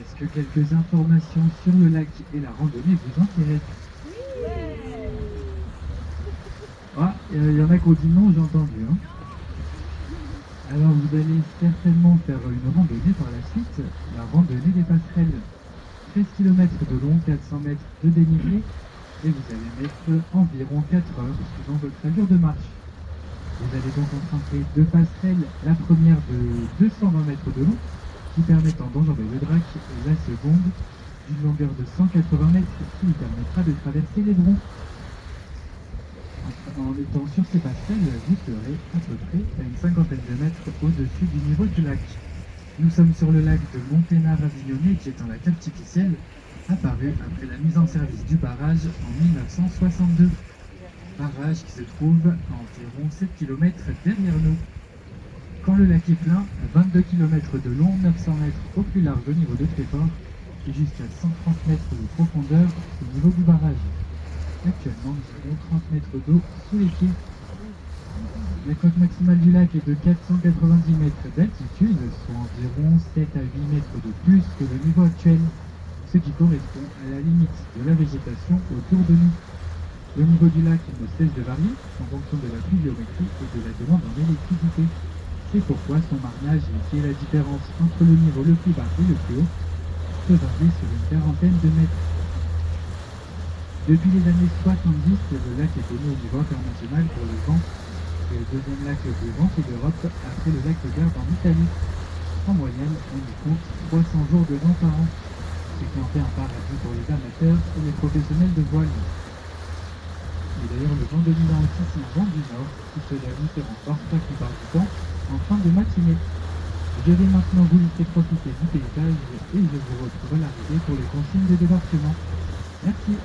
Est-ce que quelques informations sur le lac et la randonnée vous intéressent? Ah, il y en a qui ont dit non, j'ai entendu, hein. Alors vous allez certainement faire une randonnée par la suite, la randonnée des passerelles. 13 km de long, 400 mètres de dénivelé, et vous allez mettre environ 4 heures suivant votre allure de marche. Vous allez donc emprunter deux passerelles, la première de 220 mètres de long, qui permettent d'enjamber le Drac, et la seconde d'une longueur de 180 mètres, qui vous permettra de traverser l'Hébron. En étant sur ces passerelles, vous serez à peu près à une cinquantaine de mètres au-dessus du niveau du lac. Nous sommes sur le lac de Monténard-Avignonnet, qui est un lac artificiel, apparu après la mise en service du barrage en 1962. Barrage qui se trouve à environ 7 km derrière nous. Quand le lac est plein, 22 km de long, 900 mètres au plus large au niveau de Tréport, et jusqu'à 130 mètres de profondeur au niveau du barrage. Actuellement, nous avons 30 mètres d'eau sous les pieds. La cote maximale du lac est de 490 mètres d'altitude, soit environ 7 à 8 mètres de plus que le niveau actuel, ce qui correspond à la limite de la végétation autour de nous. Le niveau du lac ne cesse de varier en fonction de la pluviométrie et de la demande en électricité. C'est pourquoi son marnage, qui est la différence entre le niveau le plus bas et le plus haut, peut varier sur une quarantaine de mètres. Depuis les années 70, le lac est connu au niveau international pour le vent. C'est le deuxième lac le plus venté d'Europe après le lac de Garde en Italie. En moyenne, on y compte 300 jours de vent par an, ce qui en fait un paradis pour les amateurs et les professionnels de voile. Et d'ailleurs, le vent dominant aussi, c'est le vent du nord, qui se se renforce la plupart du temps en fin de matinée. Je vais maintenant vous laisser profiter du paysage et je vous retrouve à l'arrivée pour les consignes de débarquement. Merci.